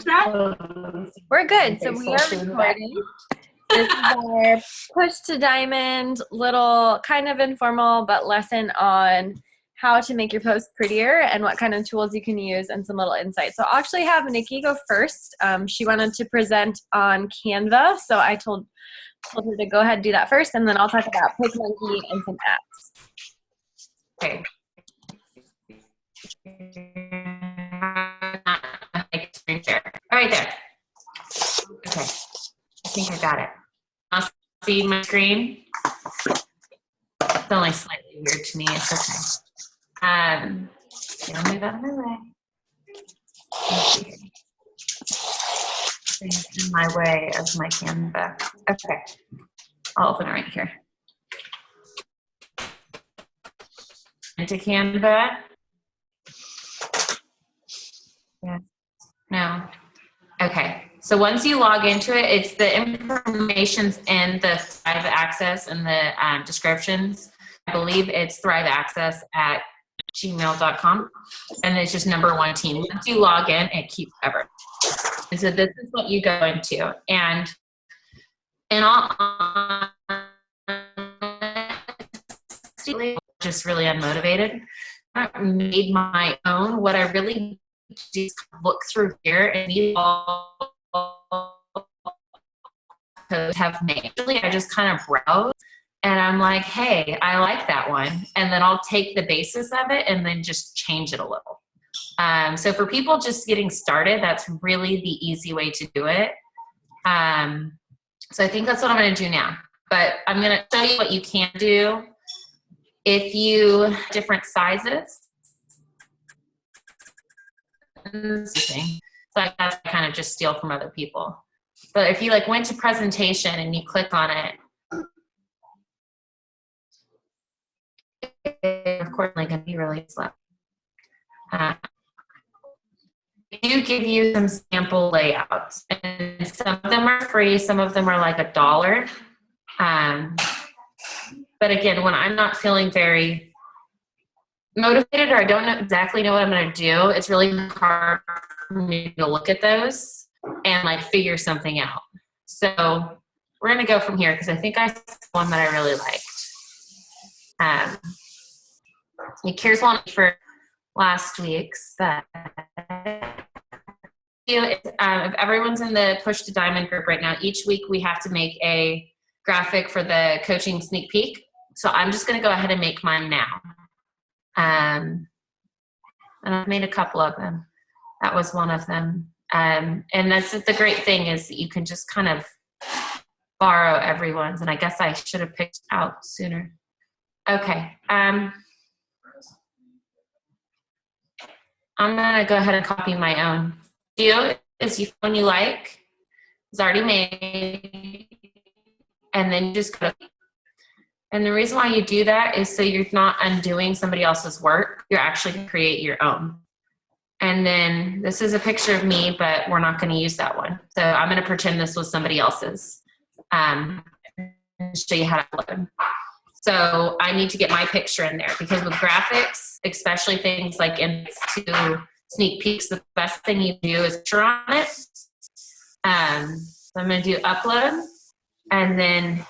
What's that? We're good. So we are recording. This is our Push to Diamond little kind of informal but lesson on how to make your post prettier and what kind of tools you can use and some little insights. So I'll actually have Nikki go first. She wanted to present on Canva, so I told her to go ahead and do that first, and then I'll talk about Picmonkey and some apps. Okay. Right there. Okay. I think I got it. I'll see my screen. It's only slightly weird to me. It's okay. I'll move out of my way. Things in my way of my Canva. Okay. I'll open it right here. Into Canva. Yeah. No. Okay. So once you log into it, it's the information's in the Thrive Access and the descriptions. I believe it's thriveaccess@gmail.com, and it's just #1 team. Once you log in, it keeps ever. And so this is what you go into, and in all honesty, just really unmotivated. I made my own. What I really do is look through here and these all have made. I just kind of browse and I'm like, hey, I like that one. And then I'll take the basis of it and then just change it a little. So for people just getting started, that's really the easy way to do it. So I think that's what I'm going to do now. But I'm going to show you what you can do if you different sizes. So I kind of just steal from other people. But if you like went to presentation and you click on it, of course, like going to be really slow. They do give you some sample layouts, and some of them are free, some of them are like $1. But again, when I'm not feeling very motivated or I don't exactly know what I'm going to do, it's really hard for me to look at those and like figure something out. So we're going to go from here because I think I saw one that I really liked. Here's one for last week's that if everyone's in the Push to Diamond group right now, each week we have to make a graphic for the coaching sneak peek. So I'm just going to go ahead and make mine now. And I've made a couple of them. That was one of them. And that's the great thing is that you can just kind of borrow everyone's. And I guess I should have picked out sooner. Okay. I'm going to go ahead and copy my own. Deal is you one you like. It's already made. And then you just go. And the reason why you do that is so you're not undoing somebody else's work. You're actually going to create your own. And then this is a picture of me, but we're not going to use that one. So I'm going to pretend this was somebody else's. Show you how to upload. So I need to get my picture in there because with graphics, especially things like into sneak peeks, the best thing you do is picture on it. So I'm going to do upload. And then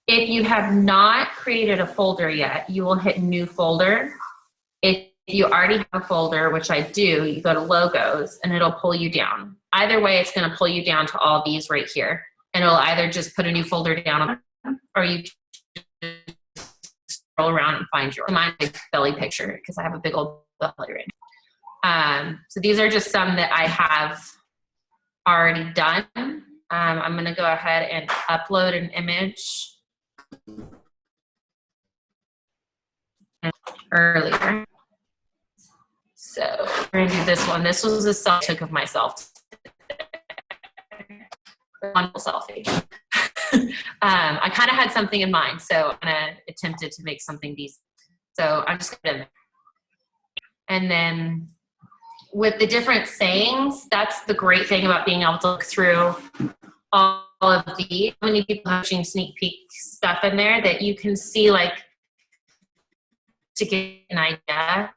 if you have not created a folder yet, you will hit new folder. If you already have a folder, which I do, you go to logos and it'll pull you down. Either way, it's going to pull you down to all these right here. And it'll either just put a new folder down or you scroll around and find yours. Mine's a belly picture because I have a big old belly right now. So these are just some that I have already done. I'm going to go ahead and upload an image earlier. So we're going to do this one. This was a selfie I took of myself. One selfie. I kind of had something in mind, so I attempted to make something decent. So I'm just going to, and then with the different sayings, that's the great thing about being able to look through all of the many people having sneak peek stuff in there that you can see, like, to get an idea.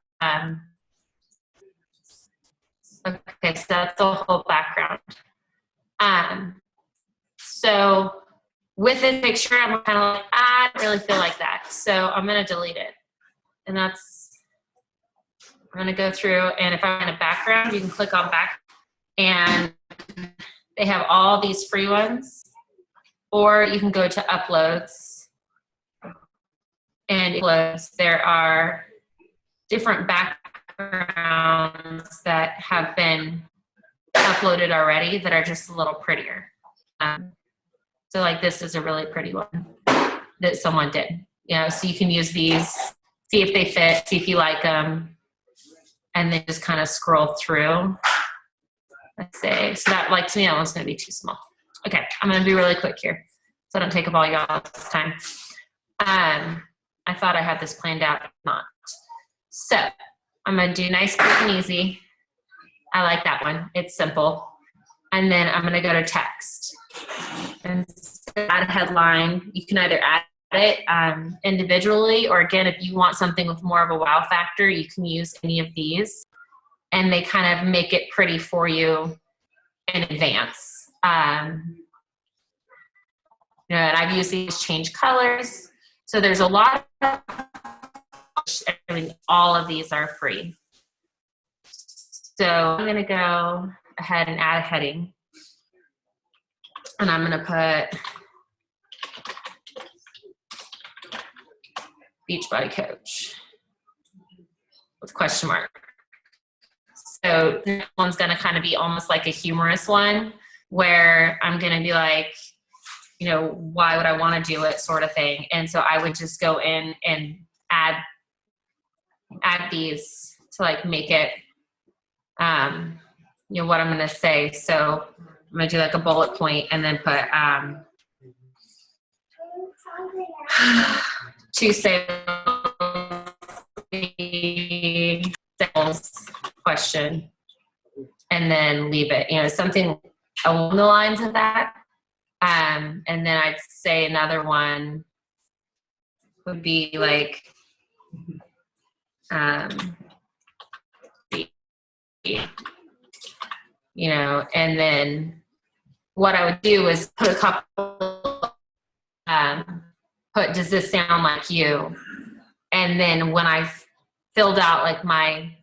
Okay, so that's the whole background. So with this picture, I'm kind of like, I don't really feel like that. So I'm going to delete it. And I'm going to go through, and if I'm in a background, you can click on back, and they have all these free ones, or you can go to uploads, and uploads, there are different backgrounds that have been uploaded already that are just a little prettier. So like this is a really pretty one that someone did. So you can use these, see if they fit, see if you like them, and then just kind of scroll through. Let's say, so that, like, to me, that one's going to be too small. Okay, I'm going to be really quick here so I don't take up all y'all's time. I thought I had this planned out, not. So I'm going to do nice, quick, and easy. I like that one. It's simple. And then I'm going to go to text. And add a headline. You can either add it individually, or again, if you want something with more of a wow factor, you can use any of these. And they kind of make it pretty for you in advance. And I've used these change colors. So there's a lot of, all of these are free. So I'm going to go ahead and add a heading. And I'm going to put Beachbody Coach with question mark. So this one's going to kind of be almost like a humorous one where I'm going to be like, why would I want to do it, sort of thing. And so I would just go in and add these to like make it, what I'm going to say. So I'm going to do like a bullet point and then put to sales question, and then leave it, something along the lines of that. And then I'd say another one would be like, and then what I would do is put a couple, does this sound like you? And then when I filled out like my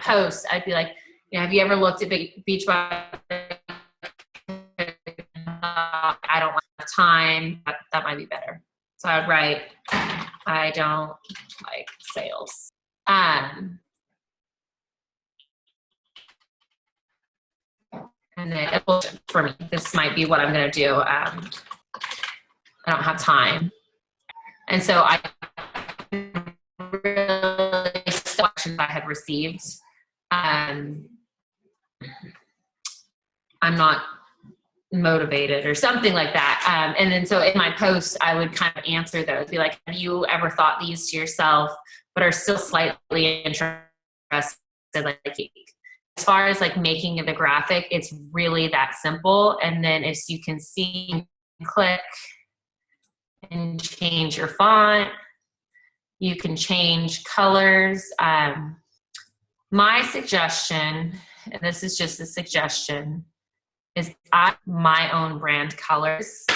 post, I'd be like, have you ever looked at Beachbody? I don't have time. That might be better. So I'd write, I don't like sales. And then for me, this might be what I'm going to do. I don't have time. And so I really questions I had received. I'm not motivated or something like that. And then so in my post, I would kind of answer those, be like, have you ever thought these to yourself, but are still slightly interested? Like, as far as like making the graphic, it's really that simple. And then as you can see, click and change your font. You can change colors. My suggestion, and this is just a suggestion, is my own brand colors,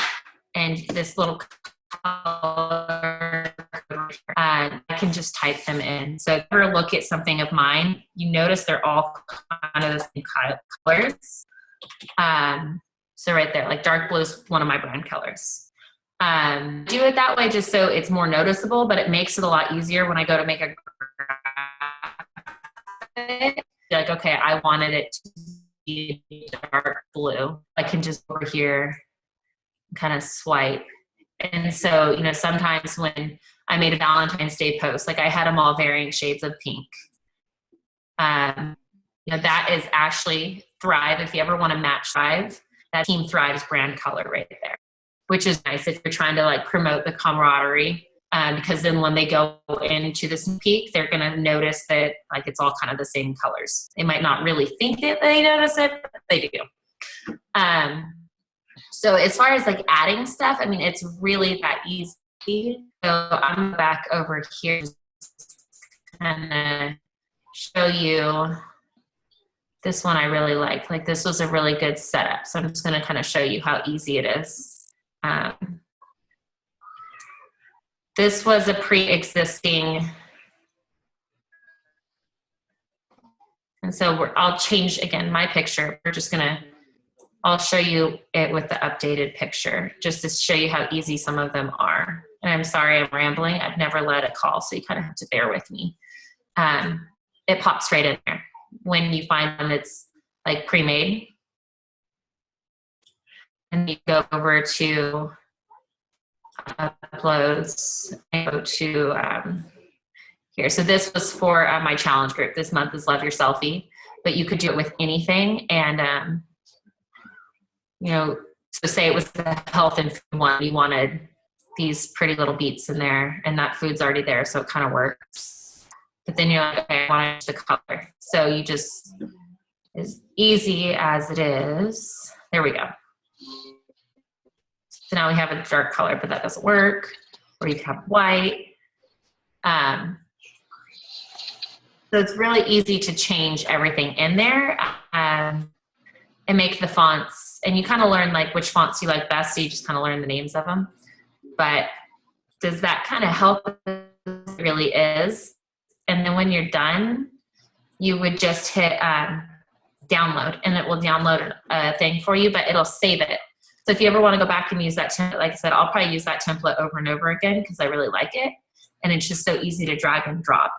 and this little color, I can just type them in. So if you ever look at something of mine, you notice they're all kind of the same colors. So right there, like dark blue is one of my brand colors. Do it that way just so it's more noticeable, but it makes it a lot easier when I go to make a graphic. Like, okay, I wanted it to be dark blue. I can just over here kind of swipe. And so, sometimes when I made a Valentine's Day post, like I had them all varying shades of pink. That is actually Thrive. If you ever want to match Thrive, that Team Thrive's brand color right there, which is nice if you're trying to like promote the camaraderie. Because then when they go into this peak, they're going to notice that like it's all kind of the same colors. They might not really think that they notice it, but they do. So as far as like adding stuff, I mean, it's really that easy. So I'm back over here and show you This one I really like. Like this was a really good setup. So I'm just going to kind of show you how easy it is. This was a pre-existing, and so I'll change again my picture. We're just going to, I'll show you it with the updated picture just to show you how easy some of them are. And I'm sorry I'm rambling. I've never led a call, so you kind of have to bear with me. It pops right in there when you find one that's like pre-made. And you go over to uploads and go to here. So this was for my challenge group. This month is Love Your Selfie, but you could do it with anything. And, you know, so say it was the health and food one, you wanted these pretty little beets in there and that food's already there. So it kind of works. But then you're like, okay, I want the color. So you just, as easy as it is, there we go. So now we have a dark color, but that doesn't work. Or you can have white. So it's really easy to change everything in there and make the fonts. And you kind of learn like which fonts you like best. So you just kind of learn the names of them. But does that kind of help? It really is. And then when you're done, you would just hit download, and it will download a thing for you, but it'll save it. So if you ever want to go back and use that template, like I said, I'll probably use that template over and over again because I really like it. And it's just so easy to drag and drop.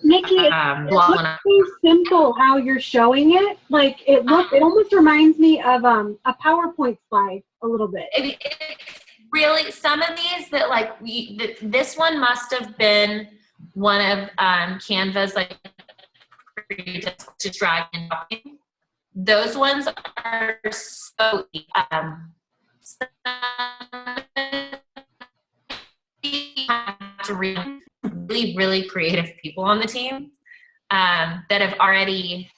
Nikki, it looks so simple how you're showing it. Like it almost reminds me of a PowerPoint slide a little bit. It really, some of these that like this one must have been one of Canva's like just drag and dropping. Those ones are so to read really creative people on the team that have already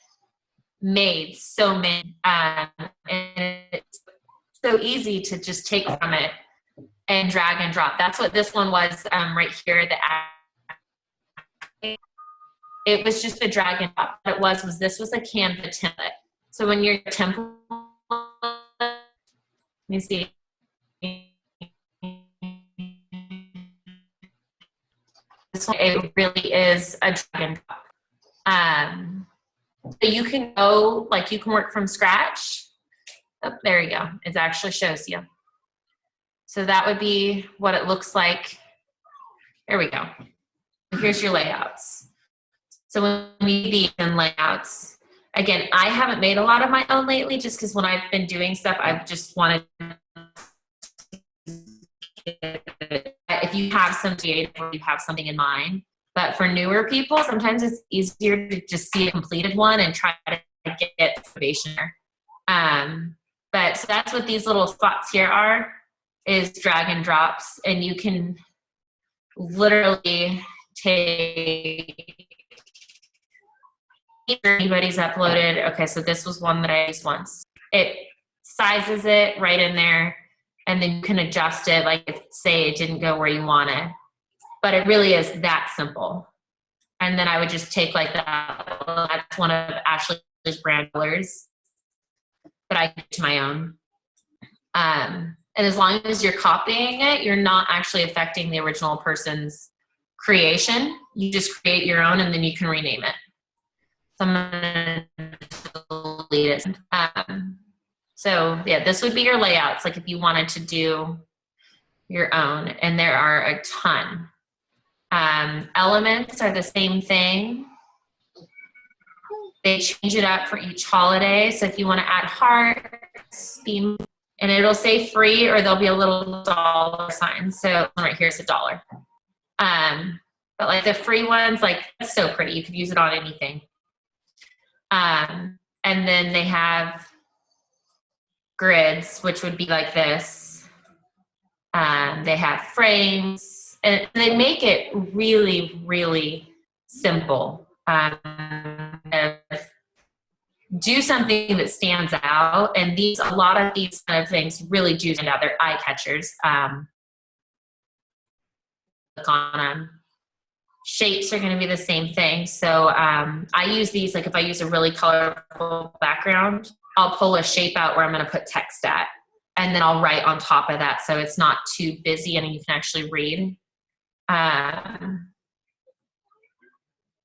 made so many, and it's so easy to just take from it and drag and drop. That's what this one was right here. It was just a drag and drop. What it was this was a Canva template. So when you're template, let me see. This one, it really is a drag and drop. So you can go, like you can work from scratch. Oh, there you go. It actually shows you. So that would be what it looks like. There we go. Here's your layouts. So when we these in layouts, again, I haven't made a lot of my own lately just because when I've been doing stuff, I've just wanted if you have some creative or you have something in mind. But for newer people, sometimes it's easier to just see a completed one and try to get motivation there. But so that's what these little spots here are, is drag and drops. And you can literally take anybody's uploaded. Okay, so this was one that I used once. It sizes it right in there, and then you can adjust it, like if, say it didn't go where you wanted. But it really is that simple. And then I would just take like that. That's one of Ashley's brand colors, but I get to my own. And as long as you're copying it, you're not actually affecting the original person's creation. You just create your own and then you can rename it. So I'm gonna delete it. So yeah, this would be your layouts, like if you wanted to do your own, and there are a ton. Elements are the same thing. They change it up for each holiday. So if you want to add hearts, theme, and it'll say free, or there'll be a little dollar sign. So right here is $1. But like the free ones, like that's so pretty. You could use it on anything. And then they have grids, which would be like this. They have frames, and they make it really, really simple. Do something that stands out, and a lot of these kind of things really do stand out. They're eye catchers. Click on them. Shapes are going to be the same thing. So I use these, like if I use a really colorful background, I'll pull a shape out where I'm going to put text at, and then I'll write on top of that so it's not too busy and you can actually read. And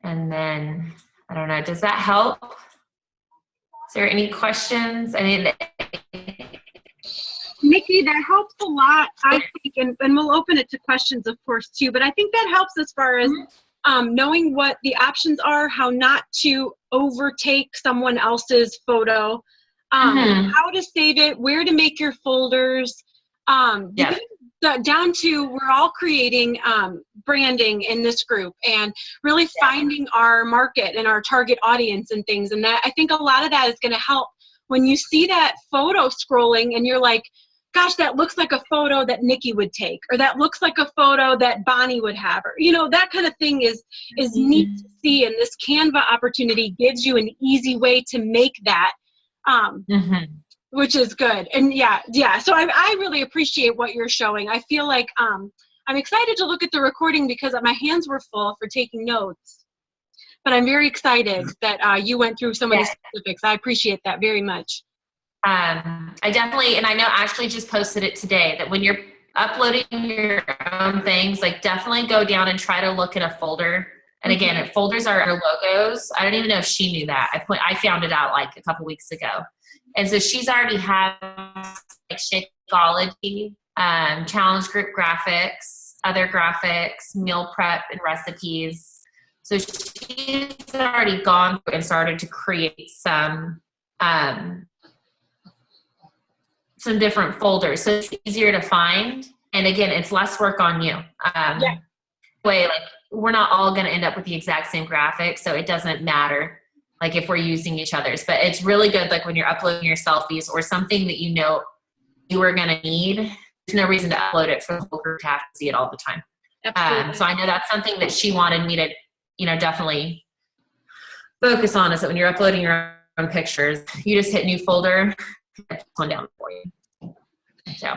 then, I don't know, does that help? Is there any questions? I mean, Nikki, that helps a lot, I think, and we'll open it to questions, of course, too, but I think that helps as far as knowing what the options are, how not to overtake someone else's photo, how to save it, where to make your folders, down to we're all creating branding in this group and really finding our market and our target audience and things. And that, I think a lot of that is going to help when you see that photo scrolling and you're like, gosh, that looks like a photo that Nikki would take, or that looks like a photo that Bonnie would have, or, you know, that kind of thing is neat to see. And this Canva opportunity gives you an easy way to make that, which is good. And so I really appreciate what you're showing. I feel like I'm excited to look at the recording because my hands were full for taking notes, but I'm very excited that you went through so many specifics. I appreciate that very much. I definitely, and I know Ashley just posted it today, that when you're uploading your own things, like definitely go down and try to look in a folder. And again, folders are under logos. I don't even know if she knew that. I found it out like a couple weeks ago. And so she's already had like Shakeology, challenge group graphics, other graphics, meal prep and recipes. So she's already gone through and started to create some different folders, so it's easier to find. And again, it's less work on you. Like we're not all going to end up with the exact same graphics, so it doesn't matter like if we're using each other's. But it's really good, like when you're uploading your selfies or something that you know you are going to need, there's no reason to upload it for the whole group to have to see it all the time. So I know that's something that she wanted me to, you know, definitely focus on, is that when you're uploading your own pictures, you just hit new folder, one down for you. So,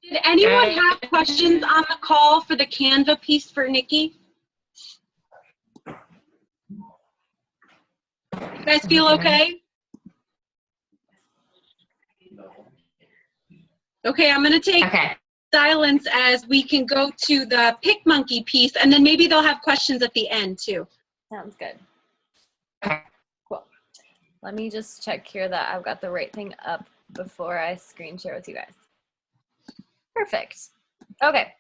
did anyone have questions on the call for the Canva piece for Nikki? You guys feel okay? Okay, I'm going to take silence as we can go to the Picmonkey piece, and then maybe they'll have questions at the end too. Sounds good. Okay, cool. Let me just check here that I've got the right thing up before I screen share with you guys. Perfect. Okay.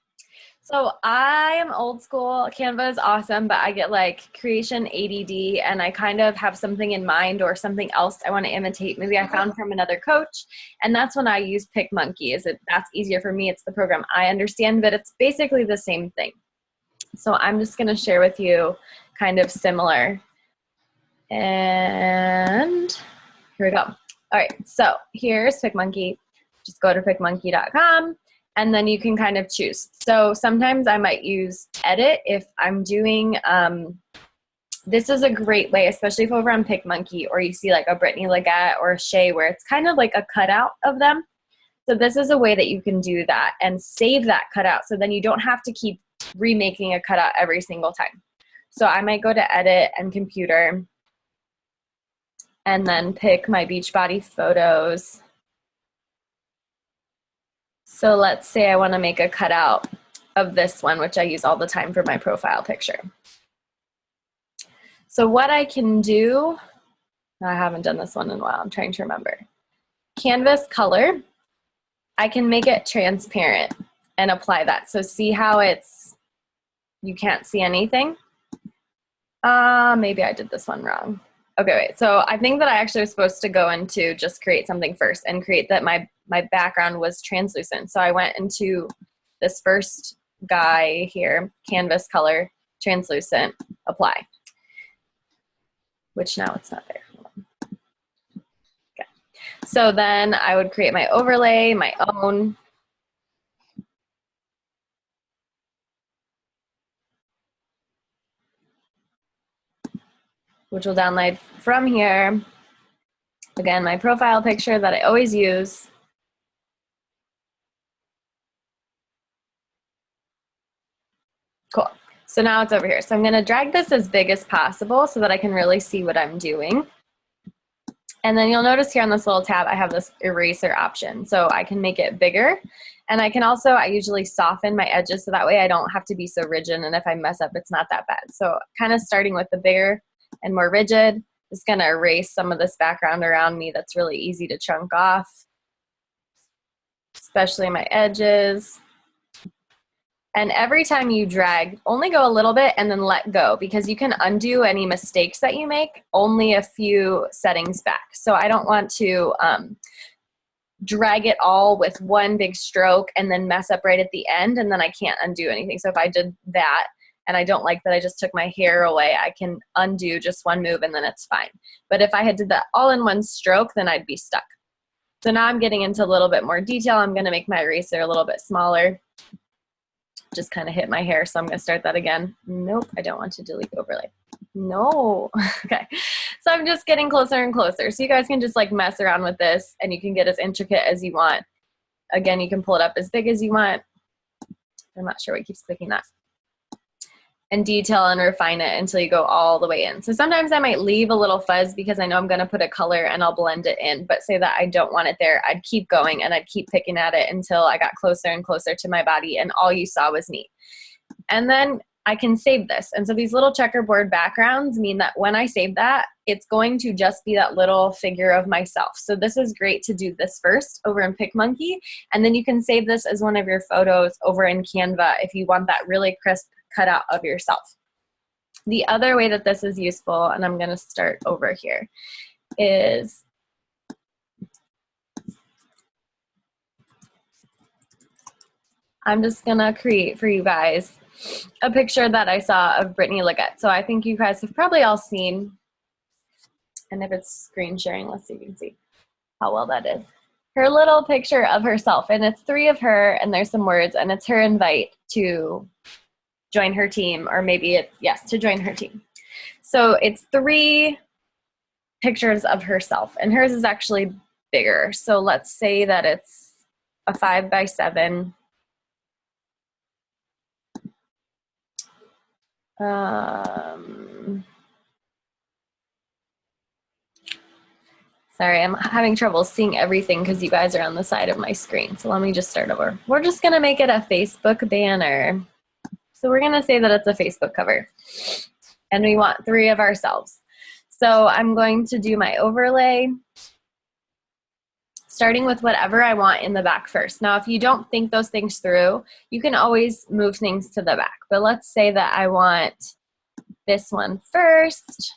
So I am old school. Canva is awesome, but I get like creation ADD, and I kind of have something in mind or something else I want to imitate. Maybe I found from another coach, and that's when I use Picmonkey. That's easier for me. It's the program I understand, but it's basically the same thing. So I'm just going to share with you kind of similar. And here we go. All right. So here's Picmonkey. Just go to picmonkey.com. And then you can kind of choose. So sometimes I might use edit if I'm doing, this is a great way, especially if over on Picmonkey or you see like a Brittany Leggett or a Shay where it's kind of like a cutout of them. So this is a way that you can do that and save that cutout. So then you don't have to keep remaking a cutout every single time. So I might go to edit and computer and then pick my Beachbody photos. So let's say I want to make a cutout of this one, which I use all the time for my profile picture. So what I can do, I haven't done this one in a while, I'm trying to remember. Canvas color, I can make it transparent and apply that. So see how you can't see anything? Maybe I did this one wrong. Okay, wait, so I think that I actually was supposed to go into just create something first and create that my background was translucent. So I went into this first guy here, canvas color, translucent, apply, which now it's not there. Okay. So then I would create my overlay, my own. Which will download from here. Again, my profile picture that I always use. Cool. So now it's over here. So I'm going to drag this as big as possible so that I can really see what I'm doing. And then you'll notice here on this little tab, I have this eraser option. So I can make it bigger. And I can also, I usually soften my edges so that way I don't have to be so rigid. And if I mess up, it's not that bad. So kind of starting with the bigger and more rigid, just going to erase some of this background around me that's really easy to chunk off, especially my edges. And every time you drag, only go a little bit and then let go, because you can undo any mistakes that you make only a few settings back. So I don't want to drag it all with one big stroke and then mess up right at the end, and then I can't undo anything. So if I did that and I don't like that I just took my hair away, I can undo just one move and then it's fine. But if I had did that all in one stroke, then I'd be stuck. So now I'm getting into a little bit more detail. I'm going to make my eraser a little bit smaller. Just kind of hit my hair, so I'm going to start that again. Nope, I don't want to delete overlay. No. Okay, so I'm just getting closer and closer. So you guys can just like mess around with this, and you can get as intricate as you want. Again, you can pull it up as big as you want. I'm not sure what keeps clicking that. And detail and refine it until you go all the way in. So sometimes I might leave a little fuzz because I know I'm going to put a color and I'll blend it in, but say that I don't want it there, I'd keep going and I'd keep picking at it until I got closer and closer to my body and all you saw was me. And then I can save this. And so these little checkerboard backgrounds mean that when I save that, it's going to just be that little figure of myself. So this is great to do this first over in Picmonkey, and then you can save this as one of your photos over in Canva if you want that really crisp cutout of yourself. The other way that this is useful, and I'm going to start over here, is I'm just going to create for you guys a picture that I saw of Brittany Leggett. So I think you guys have probably all seen, and if it's screen sharing, let's see if you can see how well that is. Her little picture of herself, and it's 3 of her, and there's some words, and it's her invite to join her team, or maybe it's, yes, to join her team. So it's 3 pictures of herself, and hers is actually bigger. So let's say that it's a 5x7. Sorry, I'm having trouble seeing everything because you guys are on the side of my screen. So let me just start over. We're just gonna make it a Facebook banner. So we're gonna say that it's a Facebook cover, and we want 3 of ourselves. So I'm going to do my overlay, starting with whatever I want in the back first. Now, if you don't think those things through, you can always move things to the back. But let's say that I want this one first.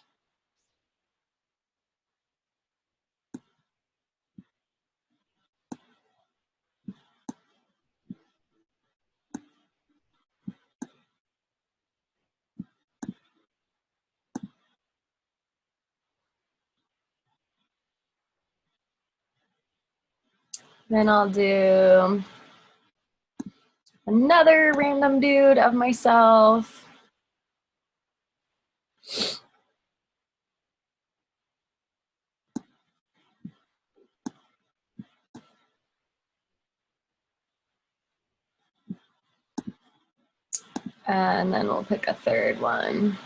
Then I'll do another random dude of myself. And then we'll pick a third one.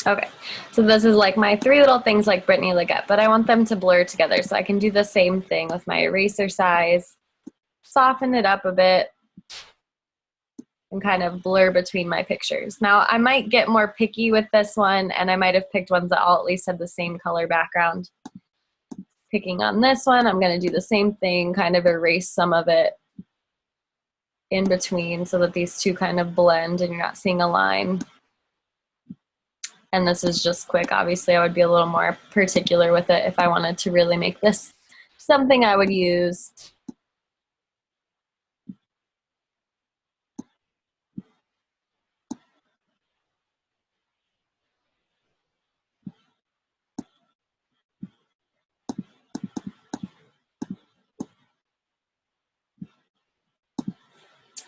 Okay, so this is like my 3 little things like Brittany Leggett, but I want them to blur together. So I can do the same thing with my eraser size, soften it up a bit, and kind of blur between my pictures. Now, I might get more picky with this one, and I might have picked ones that all at least have the same color background. Picking on this one, I'm gonna do the same thing, kind of erase some of it in between so that these 2 kind of blend and you're not seeing a line. And this is just quick. Obviously, I would be a little more particular with it if I wanted to really make this something I would use.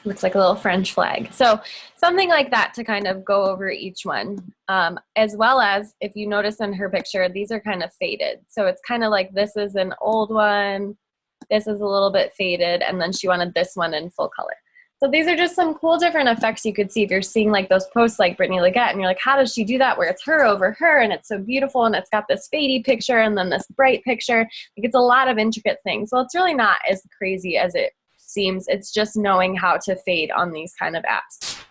Looks like a little French flag. So something like that to kind of go over each one. As well as, if you notice in her picture, these are kind of faded. So it's kind of like this is an old one, this is a little bit faded, and then she wanted this one in full color. So these are just some cool different effects you could see if you're seeing like those posts like Brittany Leggett, and you're like, how does she do that where it's her over her and it's so beautiful and it's got this fadey picture and then this bright picture. Like, it's a lot of intricate things. Well, it's really not as crazy as it seems. It's just knowing how to fade on these kind of apps.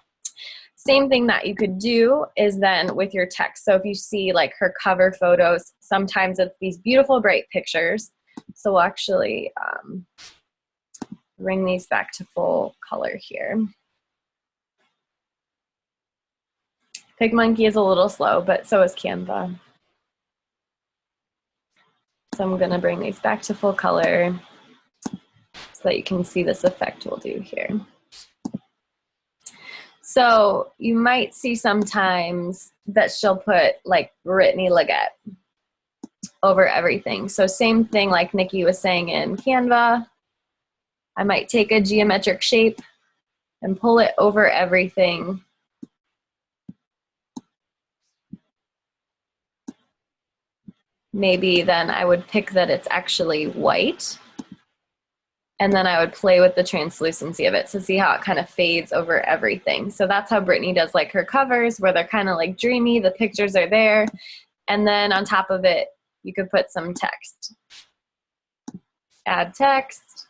Same thing that you could do is then with your text. So if you see like her cover photos, sometimes it's these beautiful bright pictures. So we'll actually bring these back to full color here. Picmonkey is a little slow, but so is Canva. So I'm gonna bring these back to full color so that you can see this effect we'll do here. So you might see sometimes that she'll put like Brittany Leggett over everything. So same thing like Nikki was saying in Canva. I might take a geometric shape and pull it over everything. Maybe then I would pick that it's actually white. And then I would play with the translucency of it to see how it kind of fades over everything. So that's how Brittany does like her covers, where they're kind of like dreamy, the pictures are there. And then on top of it, you could put some text. Add text.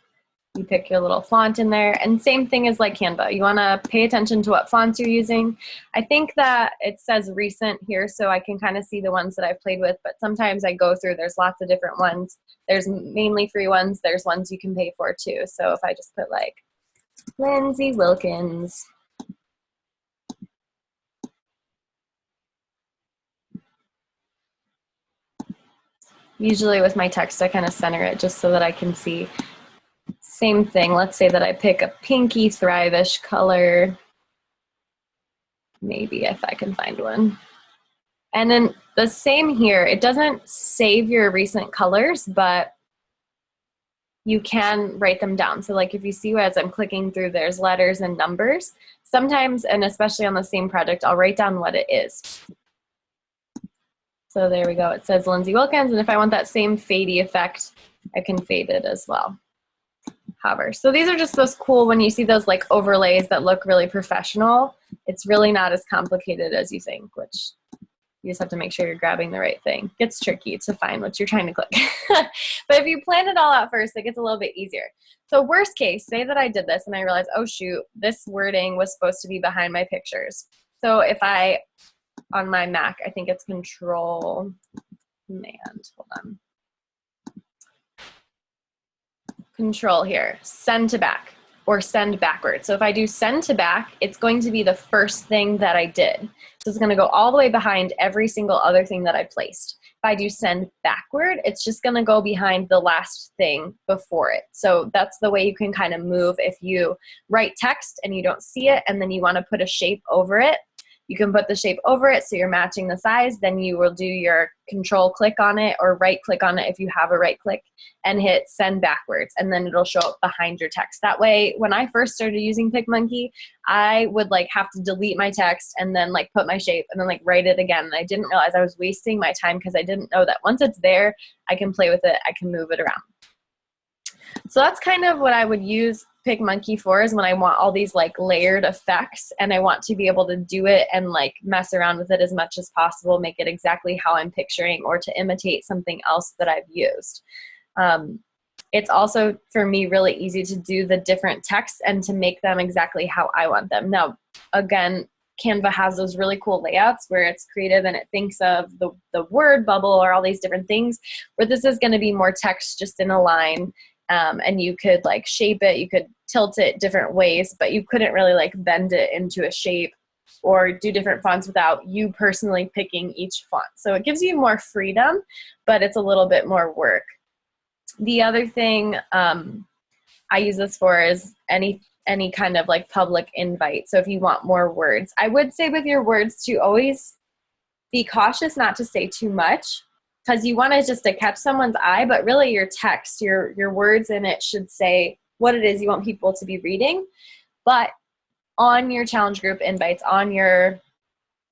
You pick your little font in there, and same thing as like Canva. You want to pay attention to what fonts you're using. I think that it says recent here, so I can kind of see the ones that I've played with, but sometimes I go through, there's lots of different ones. There's mainly free ones. There's ones you can pay for too. So if I just put like Lindsay Wilkins. Usually with my text, I kind of center it just so that I can see. Same thing, let's say that I pick a pinky thrive-ish color, maybe if I can find one. And then the same here, it doesn't save your recent colors, but you can write them down. So like if you see as I'm clicking through, there's letters and numbers. Sometimes, and especially on the same project, I'll write down what it is. So there we go, it says Lindsay Wilkins, and if I want that same fadey effect, I can fade it as well. Hover. So these are just those cool, when you see those like overlays that look really professional, it's really not as complicated as you think, which you just have to make sure you're grabbing the right thing. It gets tricky to find what you're trying to click. But if you plan it all out first, it gets a little bit easier. So worst case, say that I did this and I realized, oh shoot, this wording was supposed to be behind my pictures. So if I, on my Mac, I think it's Control, hold on. Control here, send to back or send backward. So if I do send to back, it's going to be the first thing that I did. So it's going to go all the way behind every single other thing that I placed. If I do send backward, it's just going to go behind the last thing before it. So that's the way you can kind of move. If you write text and you don't see it and then you want to put a shape over it, you can put the shape over it so you're matching the size. Then you will do your control click on it or right click on it if you have a right click and hit send backwards, and then it'll show up behind your text. That way, when I first started using Picmonkey, I would like have to delete my text and then like put my shape and then like write it again. And I didn't realize I was wasting my time because I didn't know that once it's there, I can play with it, I can move it around. So that's kind of what I would use Picmonkey for, is when I want all these like layered effects and I want to be able to do it and like mess around with it as much as possible, make it exactly how I'm picturing or to imitate something else that I've used. It's also for me really easy to do the different texts and to make them exactly how I want them. Now, again, Canva has those really cool layouts where it's creative and it thinks of the word bubble or all these different things, where this is going to be more text just in a line. And you could like shape it, you could tilt it different ways, but you couldn't really like bend it into a shape or do different fonts without you personally picking each font. So it gives you more freedom, but it's a little bit more work. The other thing I use this for is any kind of like public invite. So if you want more words, I would say with your words to always be cautious not to say too much, because you want it just to catch someone's eye, but really your text, your words in it should say what it is you want people to be reading. But on your challenge group invites, on your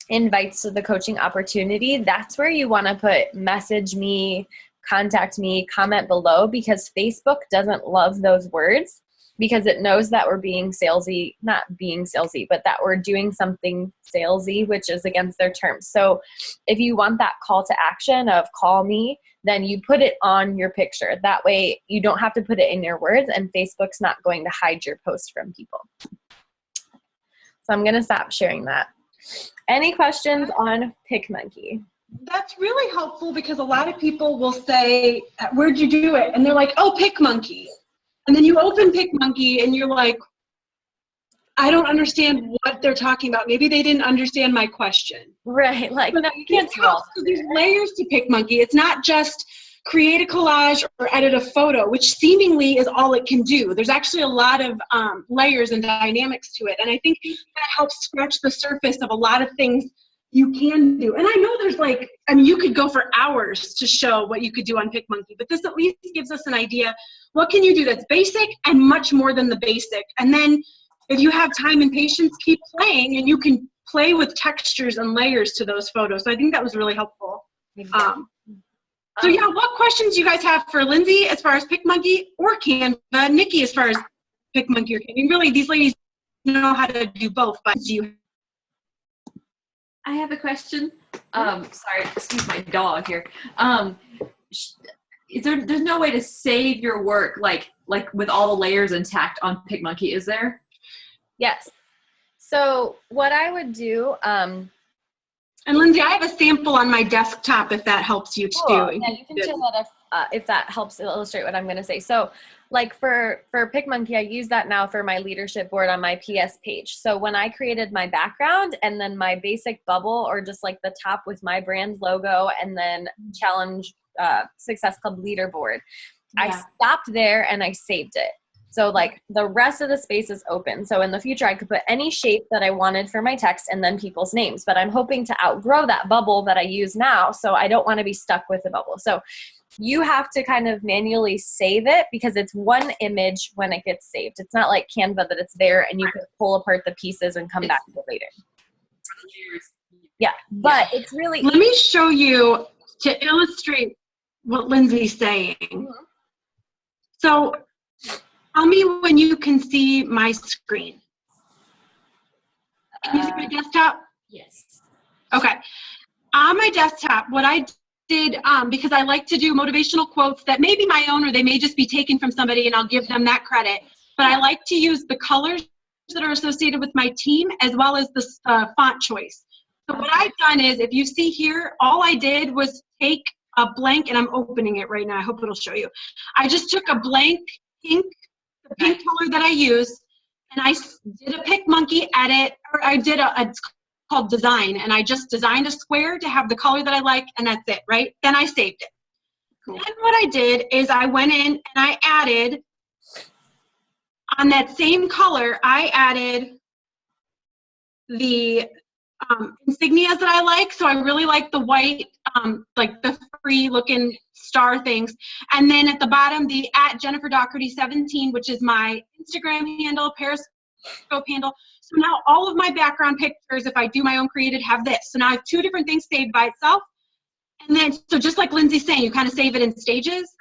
invites to the coaching opportunity, that's where you want to put message me, contact me, comment below, because Facebook doesn't love those words, because it knows that we're being salesy, not being salesy, but that we're doing something salesy, which is against their terms. So if you want that call to action of call me, then you put it on your picture. That way you don't have to put it in your words, and Facebook's not going to hide your post from people. So I'm going to stop sharing that. Any questions on Picmonkey? That's really helpful, because a lot of people will say, where'd you do it? And they're like, oh, Picmonkey. And then you open Picmonkey and you're like, I don't understand what they're talking about. Maybe they didn't understand my question. Right. Like, no, you can't do all. There's layers to Picmonkey. It's not just create a collage or edit a photo, which seemingly is all it can do. There's actually a lot of layers and dynamics to it. And I think that helps scratch the surface of a lot of things you can do. And I know there's you could go for hours to show what you could do on Picmonkey, but this at least gives us an idea. What can you do that's basic and much more than the basic? And then if you have time and patience, keep playing, and you can play with textures and layers to those photos. So I think that was really helpful. So yeah, what questions do you guys have for Lindsay as far as Picmonkey or Canva? Nikki as far as Picmonkey or Canva? Really, these ladies know how to do both, but do you? I have a question. Sorry, excuse my dog here. There's no way to save your work like with all the layers intact on Picmonkey, is there? Yes. So what I would do, and Lindsay, I have a sample on my desktop if that helps you too. Cool. Yeah, you can share that if that helps illustrate what I'm going to say. So like for Picmonkey, I use that now for my leadership board on my PS page. So when I created my background and then my basic bubble, or just like the top with my brand logo and then challenge Success Club leaderboard, yeah. I stopped there and I saved it. So like the rest of the space is open. So in the future, I could put any shape that I wanted for my text and then people's names, but I'm hoping to outgrow that bubble that I use now. So I don't want to be stuck with the bubble. So you have to kind of manually save it, because it's one image when it gets saved. It's not like Canva that it's there and you can pull apart the pieces and come back to it later. Yeah, but it's really Let me show you to illustrate what Lindsay's saying. Mm-hmm. So tell me when you can see my screen. Can you see my desktop? Yes. Okay. On my desktop, what I did, because I like to do motivational quotes that may be my own or they may just be taken from somebody and I'll give them that credit, but I like to use the colors that are associated with my team as well as the font choice. So what I've done is, if you see here, all I did was take a blank, and I'm opening it right now. I hope it'll show you. I just took a blank pink, the pink color that I use, and I did a Picmonkey edit, or I did it's called design, and I just designed a square to have the color that I like, and that's it, right? Then I saved it. Cool. Then what I did is I went in and I added, on that same color, I added the insignias that I like. So I really like the white, like the free looking star things. And then at the bottom, the @JenniferDoherty17, which is my Instagram handle, Periscope handle. So now all of my background pictures, if I do my own created, have this. So now I have two different things saved by itself. And then, so just like Lindsay's saying, you kind of save it in stages.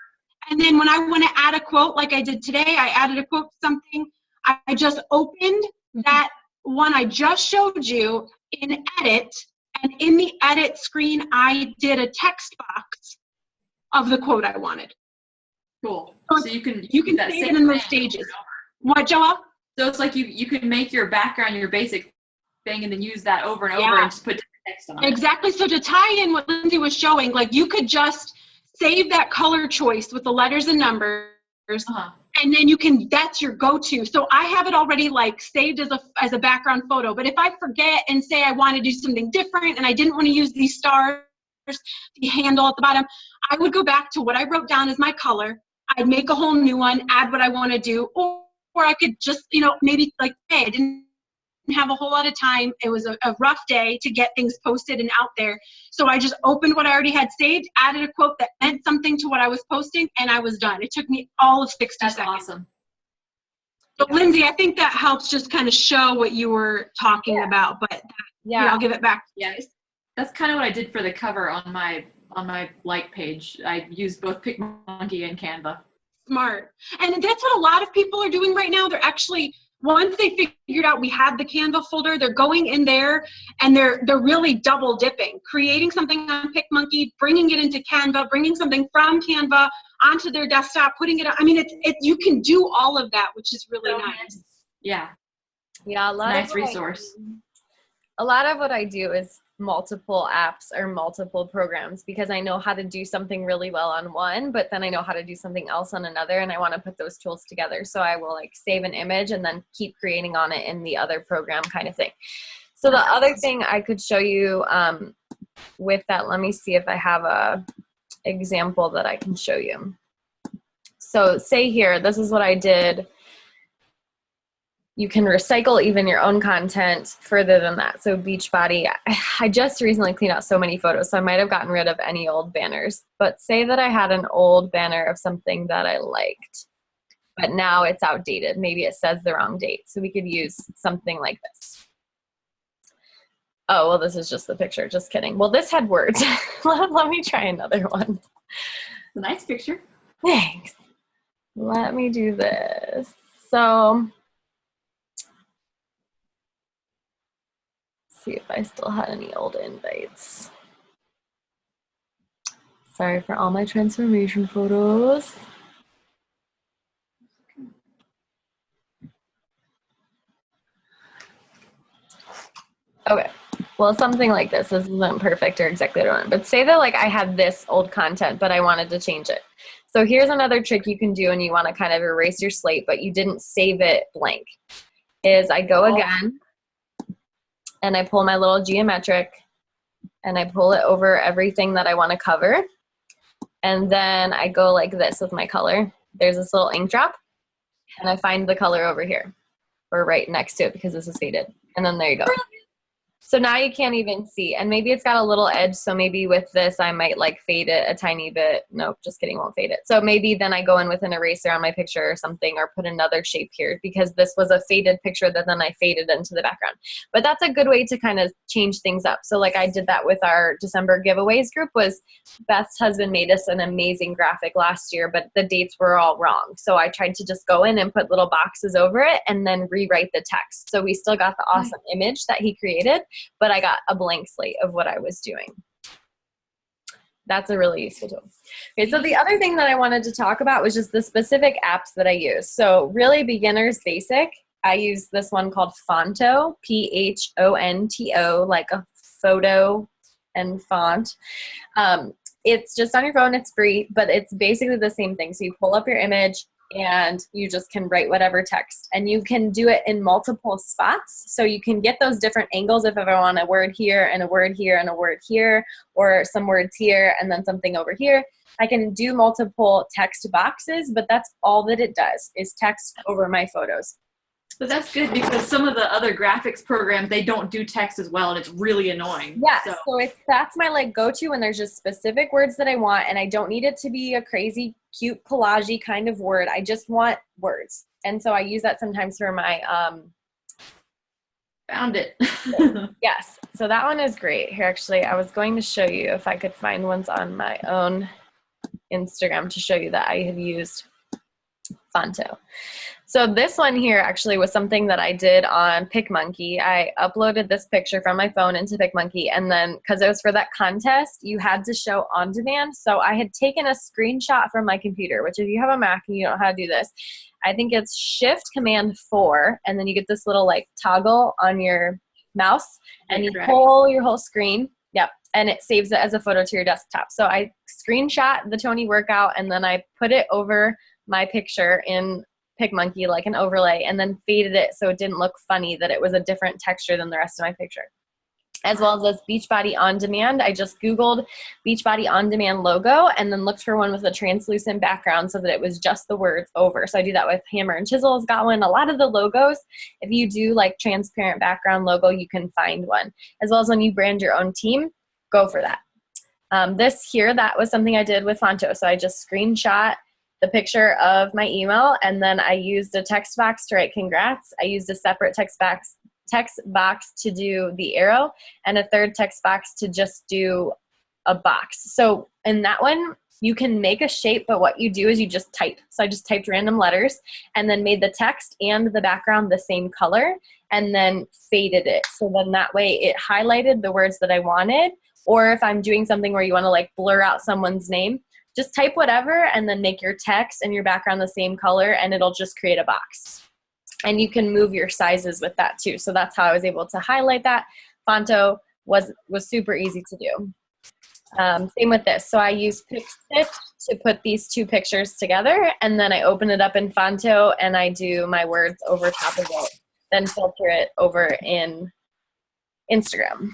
And then when I want to add a quote like I did today, I added a quote to something. I just opened that one I just showed you in edit, and in the edit screen, I did a text box of the quote I wanted. Cool. So you can save it in those stages. What, Joelle? So it's like you can make your background your basic thing and then use that over and over and just put different text on it. Exactly. So to tie in what Lindsay was showing, like you could just save that color choice with the letters and numbers. And then you can, that's your go-to. So I have it already like saved as a background photo. But if I forget and say I want to do something different and I didn't want to use these stars, the handle at the bottom, I would go back to what I wrote down as my color. I'd make a whole new one, add what I want to do, or I could just, maybe like, hey, I didn't have a whole lot of time. It was a rough day to get things posted and out there. So I just opened what I already had saved, added a quote that meant something to what I was posting, and I was done. It took me all of 60 seconds. That's awesome. But Lindsay, I think that helps just kind of show what you were talking about, but I'll give it back to you guys. That's kind of what I did for the cover on my like page. I used both Picmonkey and Canva. Smart. And that's what a lot of people are doing right now. They're actually, once they figured out we have the Canva folder, they're going in there and they're really double dipping, creating something on Picmonkey, bringing it into Canva, bringing something from Canva onto their desktop, putting it on. I mean, you can do all of that, which is really nice. Yeah. Yeah, nice resource. A lot of what I do is multiple apps or multiple programs because I know how to do something really well on one, but then I know how to do something else on another, and I want to put those tools together. So I will like save an image and then keep creating on it in the other program kind of thing. So the other thing I could show you with that, let me see if I have a example that I can show you. So say here, this is what I did. You can recycle even your own content further than that. So Beachbody, I just recently cleaned out so many photos, so I might have gotten rid of any old banners. But say that I had an old banner of something that I liked, but now it's outdated. Maybe it says the wrong date. So we could use something like this. Oh, well, this is just the picture. Just kidding. Well, this had words. Let me try another one. It's a nice picture. Thanks. Let me do this. So see if I still had any old invites. Sorry for all my transformation photos. Okay, well, something like this. This isn't perfect or exactly what I want, but say that like I had this old content, but I wanted to change it. So here's another trick you can do when you want to kind of erase your slate, but you didn't save it blank, is I go again, and I pull my little geometric and I pull it over everything that I want to cover. And then I go like this with my color. There's this little ink drop and I find the color over here or right next to it because this is faded. And then there you go. So now you can't even see, and maybe it's got a little edge, so maybe with this I might like fade it a tiny bit. Nope, just kidding, won't fade it. So maybe then I go in with an eraser on my picture or something, or put another shape here because this was a faded picture that then I faded into the background. But that's a good way to kind of change things up. So like I did that with our December giveaways group. Was Beth's husband made us an amazing graphic last year, but the dates were all wrong. So I tried to just go in and put little boxes over it and then rewrite the text. So we still got the awesome image that he created, but I got a blank slate of what I was doing. That's a really useful tool. Okay, so the other thing that I wanted to talk about was just the specific apps that I use. So really beginner's basic. I use this one called Phonto, P-H-O-N-T-O, like a photo and font. It's just on your phone, it's free, but it's basically the same thing. So you pull up your image and you just can write whatever text, and you can do it in multiple spots. So you can get those different angles if I want a word here and a word here and a word here, or some words here and then something over here. I can do multiple text boxes, but that's all that it does is text over my photos. But that's good because some of the other graphics programs, they don't do text as well, and it's really annoying. Yeah, so that's my like go-to when there's just specific words that I want, and I don't need it to be a crazy, cute, collage-y kind of word. I just want words. And so I use that sometimes for my found it. Yes, so that one is great. Here, actually, I was going to show you if I could find ones on my own Instagram to show you that I have used Phonto. So this one here actually was something that I did on Picmonkey. I uploaded this picture from my phone into Picmonkey, and then because it was for that contest, you had to show on demand. So I had taken a screenshot from my computer, which if you have a Mac and you don't know how to do this, I think it's Shift-Command-4, and then you get this little like toggle on your mouse, and you pull your whole screen. Yep. And it saves it as a photo to your desktop. So I screenshot the Tony workout, and then I put it over my picture in Picmonkey like an overlay, and then faded it so it didn't look funny that it was a different texture than the rest of my picture. As well as this Beachbody On Demand. I just Googled Beachbody On Demand logo and then looked for one with a translucent background so that it was just the words over. So I do that with Hammer and Chisel's got one. A lot of the logos, if you do like transparent background logo, you can find one. As well as when you brand your own team, go for that. This here, that was something I did with Phonto. So I just screenshot the picture of my email, and then I used a text box to write congrats. I used a separate text box to do the arrow, and a third text box to just do a box. So in that one, you can make a shape, but what you do is you just type. So I just typed random letters and then made the text and the background the same color and then faded it. So then that way it highlighted the words that I wanted. Or if I'm doing something where you want to like blur out someone's name, just type whatever and then make your text and your background the same color, and it'll just create a box. And you can move your sizes with that too. So that's how I was able to highlight that. Fonto was super easy to do. Same with this. So I use PicStitch to put these two pictures together, and then I open it up in Fonto and I do my words over top of it, then filter it over in Instagram.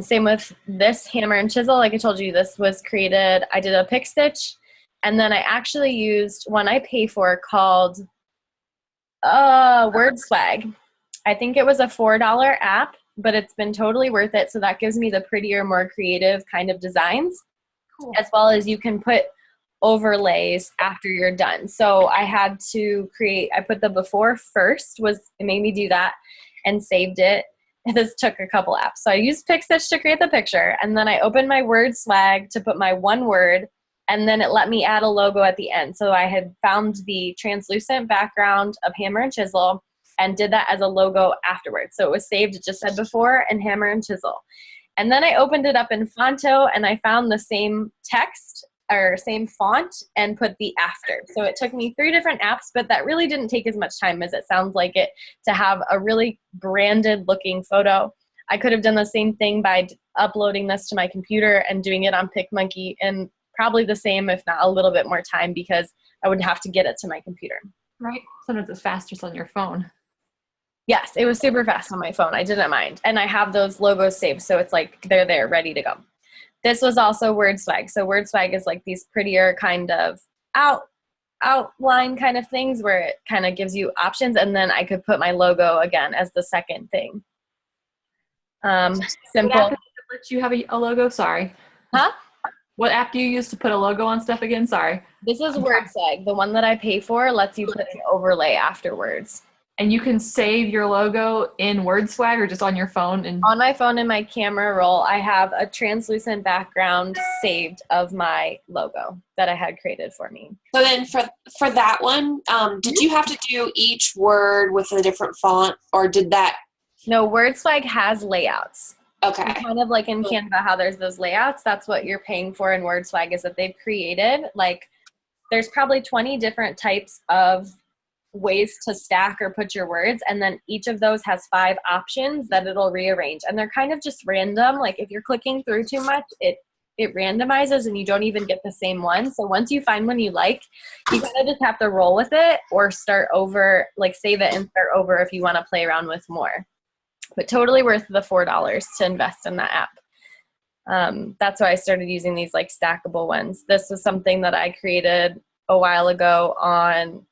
Same with this hammer and chisel. Like I told you, this was created, I did a PicStitch, and then I actually used one I pay for called WordSwag. I think it was a $4 app, but it's been totally worth it. So that gives me the prettier, more creative kind of designs, cool. As well as you can put overlays after you're done. So I had to I put the before first, it made me do that and saved it. This took a couple apps. So I used PicStitch to create the picture, and then I opened my WordSwag to put my one word, and then it let me add a logo at the end. So I had found the translucent background of hammer and chisel and did that as a logo afterwards. So it was saved, it just said before and hammer and chisel. And then I opened it up in Fonto and I found the same text or same font and put the after. So it took me 3 different apps, but that really didn't take as much time as it sounds like it to have a really branded looking photo. I could have done the same thing by uploading this to my computer and doing it on Picmonkey, and probably the same, if not a little bit more time, because I would have to get it to my computer. Right. Sometimes it's faster on your phone. Yes, it was super fast on my phone. I didn't mind. And I have those logos saved, so it's like they're there, ready to go. This was also WordSwag. So WordSwag is like these prettier kind of outline kind of things where it kind of gives you options, and then I could put my logo again as the second thing. Simple. What app lets you have a logo? Sorry. Huh? What app do you use to put a logo on stuff again? Sorry. This is WordSwag. The one that I pay for lets you put an overlay afterwards. And you can save your logo in WordSwag or just on your phone? And on my phone in my camera roll, I have a translucent background saved of my logo that I had created for me. So then for that one, did you have to do each word with a different font, or did that? No, WordSwag has layouts. Okay. And kind of like in Canva, how there's those layouts, that's what you're paying for in WordSwag, is that they've created, like, there's probably 20 different types of ways to stack or put your words, and then each of those has 5 options that it'll rearrange, and they're kind of just random. Like if you're clicking through too much, it randomizes and you don't even get the same one. So once you find one you like, you kind of just have to roll with it or start over, like save it and start over if you want to play around with more. But totally worth the $4 to invest in that app. That's why I started using these like stackable ones. This was something that I created a while ago on,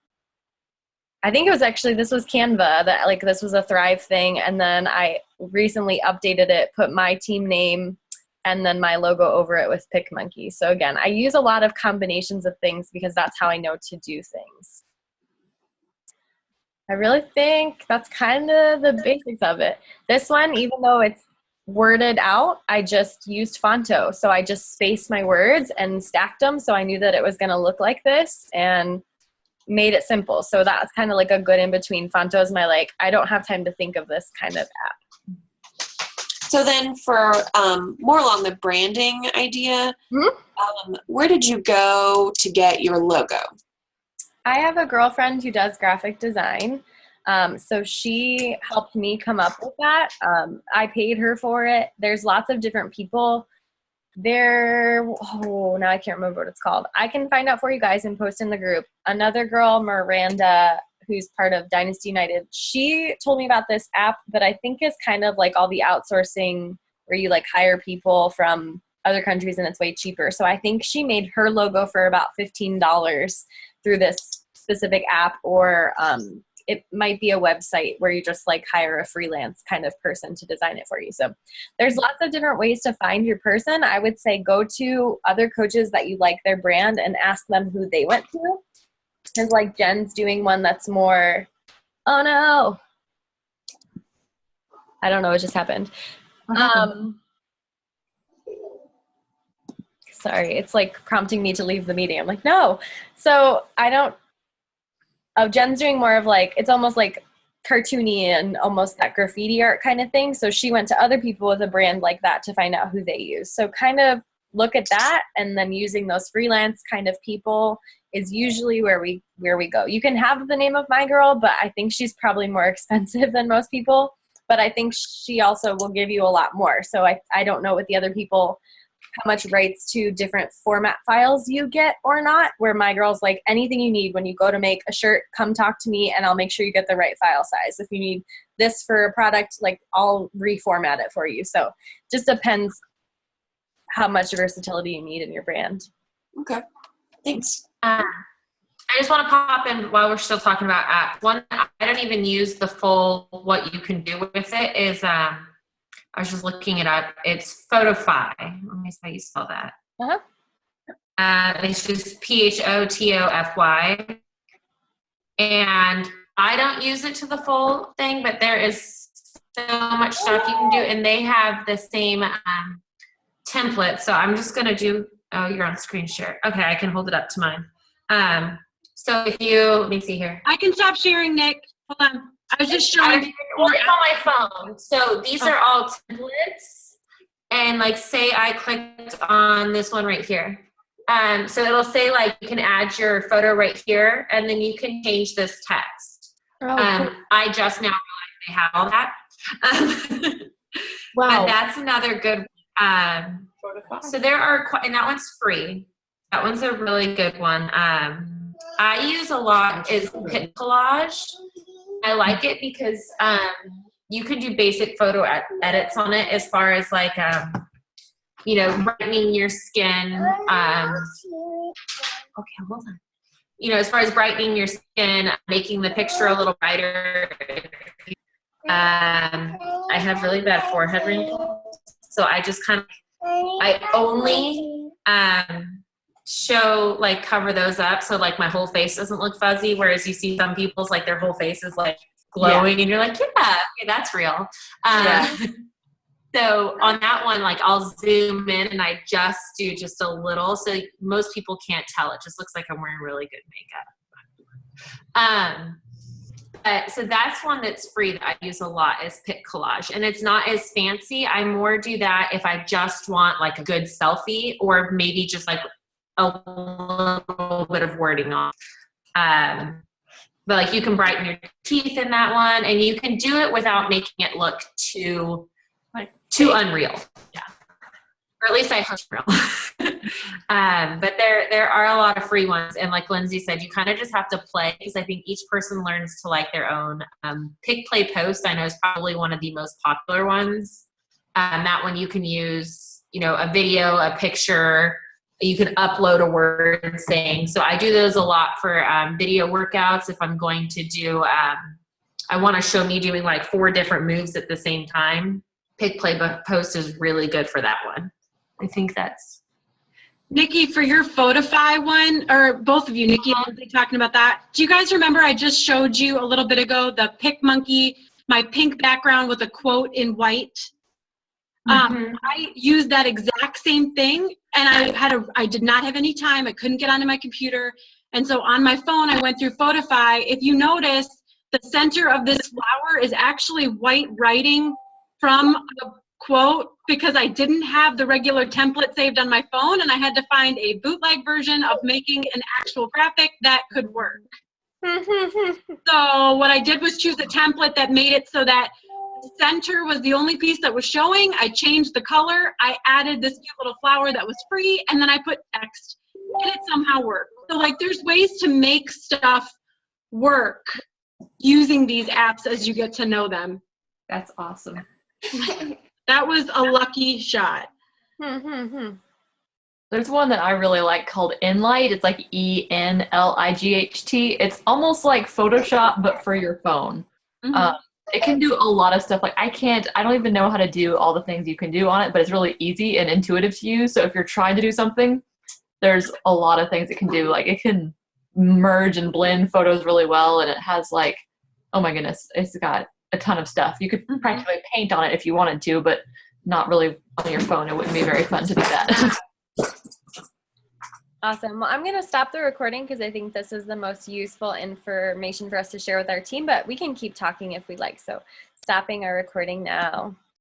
I think it was actually, this was Canva, that like this was a Thrive thing, and then I recently updated it, put my team name and then my logo over it with Picmonkey. So again, I use a lot of combinations of things because that's how I know to do things. I really think that's kind of the basics of it. This one, even though it's worded out, I just used Fonto. So I just spaced my words and stacked them so I knew that it was going to look like this, and made it simple. So that's kind of like a good in between. Fonto is my like, I don't have time to think of this kind of app. So then for more along the branding idea, where did you go to get your logo? I have a girlfriend who does graphic design. So she helped me come up with that. I paid her for it. There's lots of different people there. Oh, now I can't remember what it's called. I can find out for you guys and post in the group. Another girl, Miranda, who's part of Dynasty United, she told me about this app that I think is kind of like all the outsourcing where you like hire people from other countries and it's way cheaper. So I think she made her logo for about $15 through this specific app, or it might be a website where you just like hire a freelance kind of person to design it for you. So there's lots of different ways to find your person. I would say go to other coaches that you like their brand and ask them who they went to. Because like Jen's doing one that's more, oh no, I don't know what just happened. Sorry, it's like prompting me to leave the meeting. I'm like, no. So Jen's doing more of like, it's almost like cartoony and almost that graffiti art kind of thing. So she went to other people with a brand like that to find out who they use. So kind of look at that, and then using those freelance kind of people is usually where we go. You can have the name of my girl, but I think she's probably more expensive than most people. But I think she also will give you a lot more. So I don't know what the other people, how much rights to different format files you get or not, where my girl's like, anything you need when you go to make a shirt, come talk to me and I'll make sure you get the right file size. If you need this for a product, like I'll reformat it for you. So just depends how much versatility you need in your brand. Okay, thanks. I just want to pop in while we're still talking about apps. One, I don't even use the full what you can do with it is, I was just looking it up. It's Photofy. Let me see how you spell that. It's just PHOTOFY. And I don't use it to the full thing, but there is so much stuff you can do. And they have the same template. So I'm just going to do, oh, you're on screen share. Okay, I can hold it up to mine. So if you, let me see here. I can stop sharing, Nick. Hold on. I was just showing. Well, it's on my phone. So these are all templates. And like, say I clicked on this one right here. So it'll say like, you can add your photo right here, and then you can change this text. I just now realized they have all that. Wow. But that's another good one. So there are, and that one's free. That one's a really good one. I use a lot is Pit Collage. I like it because you can do basic photo edits on it, as far as like, you know, brightening your skin. Okay, hold on. You know, as far as brightening your skin, making the picture a little brighter. I have really bad forehead wrinkles, so I just kind of, I only show, like, cover those up so like my whole face doesn't look fuzzy, whereas you see some people's like their whole face is like glowing, and you're like, yeah, okay, that's real. So on that one, like, I'll zoom in and I just do just a little, so most people can't tell. It just looks like I'm wearing really good makeup. So that's one that's free that I use a lot, is Pit Collage. And it's not as fancy. I more do that if I just want like a good selfie, or maybe just like a little bit of wording on. But like, you can brighten your teeth in that one, and you can do it without making it look too unreal. Yeah. Or at least I hope real. But there are a lot of free ones. And like Lindsay said, you kind of just have to play, because I think each person learns to like their own. Pick, Play, Post, I know, is probably one of the most popular ones. That one you can use, you know, a video, a picture, you can upload a word saying. So I do those a lot for video workouts. If I'm going to do, I want to show me doing like 4 different moves at the same time. Pick, Play, Post is really good for that one. I think that's. Nikki, for your Photofy one, or both of you, Nikki and Lindsay, talking about that, do you guys remember I just showed you a little bit ago the Picmonkey, my pink background with a quote in white? I used that exact same thing, and I did not have any time. I couldn't get onto my computer. And so on my phone, I went through Photofy. If you notice, the center of this flower is actually white writing from a quote, because I didn't have the regular template saved on my phone, and I had to find a bootleg version of making an actual graphic that could work. So what I did was choose a template that made it so that the center was the only piece that was showing. I changed the color. I added this cute little flower that was free, and then I put text, and it somehow worked. So like, there's ways to make stuff work using these apps as you get to know them. That's awesome. That was a lucky shot. There's one that I really like called Enlight. It's like ENLIGHT. It's almost like Photoshop, but for your phone. Mhm. It can do a lot of stuff. Like I don't even know how to do all the things you can do on it, but it's really easy and intuitive to use. So if you're trying to do something, there's a lot of things it can do. Like it can merge and blend photos really well. And it has like, oh my goodness, it's got a ton of stuff. You could practically paint on it if you wanted to, but not really on your phone. It wouldn't be very fun to do that. Awesome. Well, I'm going to stop the recording because I think this is the most useful information for us to share with our team, but we can keep talking if we'd like. So stopping our recording now.